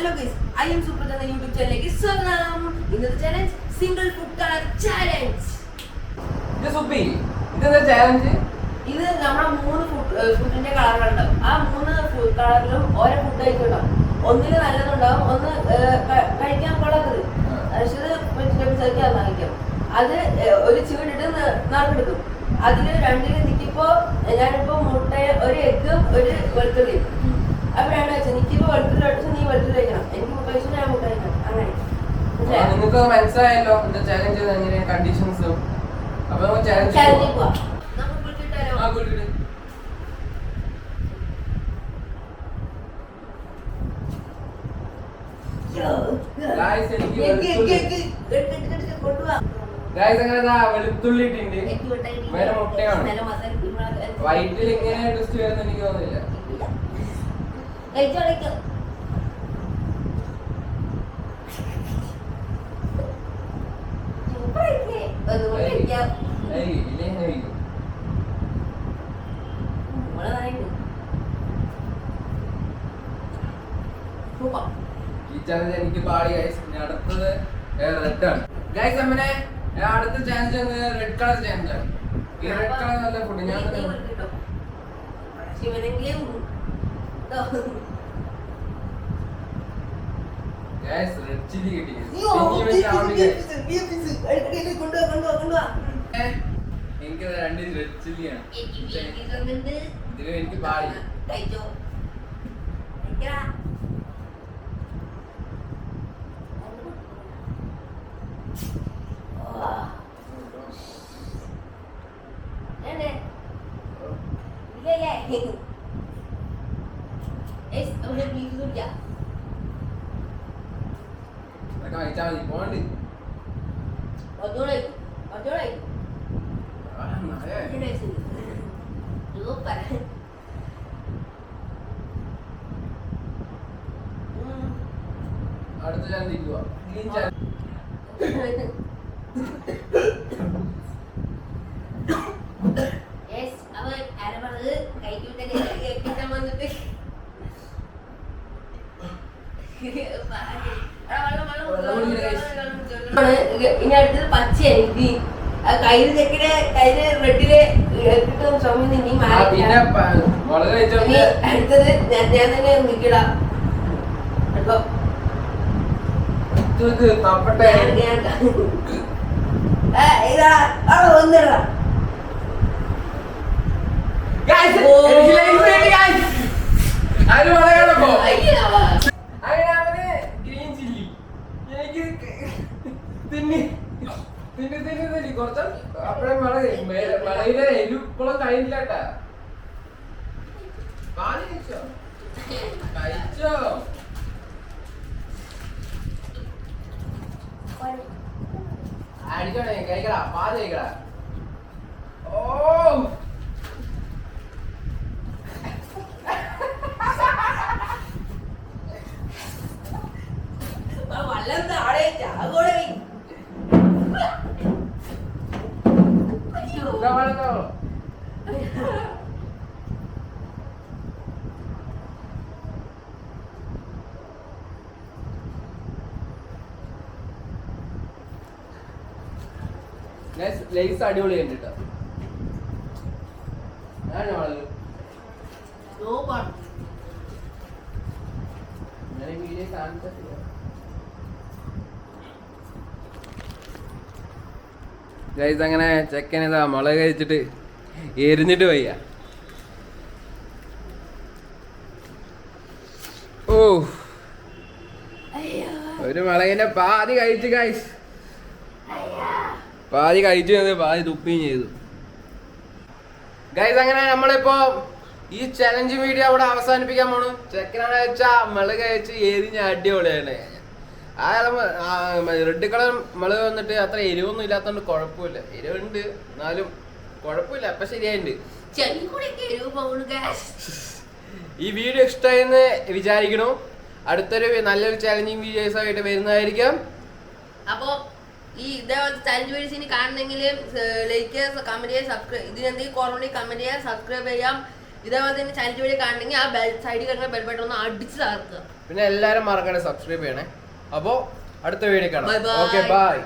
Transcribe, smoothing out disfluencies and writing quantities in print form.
Hello guys, I M super എന്ന YouTube ചാനലിലേക്ക് സ്വാഗതം. ഇന്നത്തെ challenge single food colour challenge. ഇത് നമ്മുടെ 3 ഫുഡിന്റെ കളറുകളുണ്ടാവും. ആ 3 കളറിലും ഓരോ ഫുഡ് ഐറ്റം ഉണ്ടാവും. ഒന്നിന് നല്ലതുണ്ടാവും, ഒന്ന് കഴിക്കാൻ കൊള്ളാത്തത്. വെജിറ്റബിൾസ് ഒക്കെ കഴിക്കാം. അത് ഒരു ചൂടിട്ട് നറുക്കെടുക്കും. അതില് രണ്ടിന് നിൽക്കിപ്പോ ഞാനിപ്പോ മുട്ട, ഒരു എഗ്ഗും ഒരു വെളുത്തുള്ളിയും. അപ്പൊ രണ്ടു വെച്ചാൽ നിൽക്കിപ്പോ വെളുത്തുള്ളി കഴിച്ചാൽ നീ വെളുത്തുള്ളി കഴിക്കണം, എനിക്ക് മുട്ട കഴിച്ചാൽ ഞാൻ മുട്ട കഴിക്കണം. അങ്ങനെ നിങ്ങൾക്ക് മനസ്സിലായല്ലോ എന്റെ ചാലഞ്ച് എങ്ങനെ കണ്ടീഷൻസും. അപ്പൊ നമുക്ക് ചാലഞ്ച് പോവാം. നമുക്ക് കുളിക്കിട്ടാലോ? വെളുത്തുള്ളി ഇട്ടുണ്ട്, വേറെ മുട്ടയാണ്. വൈറ്റിൽ ഇങ്ങനെ ടെസ്റ്റ് വരുന്ന എനിക്ക് തോന്നുന്നില്ല. ഈ ചാലഞ്ച് എനിക്ക് പാടി ഗൈസ്. അടുത്തത് റെഡ് ആണ് ഗൈസ്. അങ്ങനെ അടുത്ത ചാലഞ്ച് റെഡ് കളർ ചാലഞ്ച് ആണ്. ഈ റെഡ് കളർ നല്ല ഫുഡ് ഞാൻ ഗൈസ് റെഡ് ചില്ലി കിട്ടി. എനിക്ക് 2 റെഡ് ചില്ലിയാണ്. ഇതിലും എനിക്ക് പാടി കഴിച്ചാൽ മതി. പോണ്ട് അടുത്ത ചാനലിലേക്ക് ഇനി അടുത്തത് പച്ചയാണ്. കയ്യിൽ ചെക്കിന് കയ്യില് റെഡില് കിട്ടുന്ന സമയം നീ അടുത്തത് ഞാൻ തന്നെ നിൽക്കടാ. ഒന്നിടാ ഗ്രീൻ ചില്ലി എനിക്ക് തിന്നി കുറച്ച് അപ്പഴേ മഴയിലെ എരിപ്പോഴും കഴിഞ്ഞില്ല കേട്ടാ. പാല് കഴിച്ചോ അടിച്ചോണേ, കഴിക്കടാ, പാല് കഴിക്കടാ. ഓ വല്ലം താഴെ ചാകോടെ ലേസ് അടിപൊളി കണ്ടിട്ടോ. വീഡിയോ കാണിച്ചിട്ടില്ല. ഗൈസ് അങ്ങനെ ചെക്കൻ ഇതാ മുളക് കഴിച്ചിട്ട് എരിഞ്ഞിട്ട് വയ്യ. ഓ ഒരു മുളകിന്റെ പാതി കഴിച്ചു ഗൈസ്. പാതി കഴിച്ചു, പാതി തുപ്പിയും ചെയ്തു ഗൈസ്. അങ്ങനെ നമ്മളിപ്പോ ഈ ചലഞ്ച് വീഡിയോ അവിടെ അവസാനിപ്പിക്കാൻ പോണു. ചെക്കനാണ് വെച്ചാ മുളക് കഴിച്ച് എരിഞ്ഞ അടിപൊളിയാണ്. ആ റെഡ് കളർ മുളക് വന്നിട്ട് അത്ര എരിവൊന്നും ഇല്ലാത്തോണ്ട് കുഴപ്പമില്ല. എരിവുണ്ട് എന്നാലും കുഴപ്പമില്ല, അപ്പൊ ശരിയായിട്ടുണ്ട്. ഈ വീഡിയോ ഇഷ്ടമായെന്ന് വിചാരിക്കണു. അടുത്തൊരു നല്ലൊരു ചാലഞ്ചിങ് വീഡിയോസ് ആയിട്ട് വരുന്നതായിരിക്കും. അപ്പൊ ഈ ഇതേപോലത്തെ ചലഞ്ച് വീഡിയോസ് ഇനി കാണണമെങ്കിൽ ലൈക്ക് ചെയ്യുക, കമന്റ് ചെയ്യുക, സബ്സ്ക്രൈബ്. ഇതിനെന്തെങ്കിലും കുറവുണ്ടെങ്കിൽ കമന്റ് ചെയ്യുക, സബ്സ്ക്രൈബ് ചെയ്യാം. ഇതേപോലെ തന്നെ ചാനൽ വീഡിയോ കാണണമെങ്കിൽ ആ സൈഡിൽ കിടക്കുന്ന ബെൽ ബട്ടൺ ഒന്ന് അടിച്ച് തകർക്കുക. പിന്നെ എല്ലാരും മറക്കണേ സബ്സ്ക്രൈബ് ചെയ്യണേ. അപ്പോ അടുത്ത വീഡിയോ കാണാം. Bye bye. Okay bye.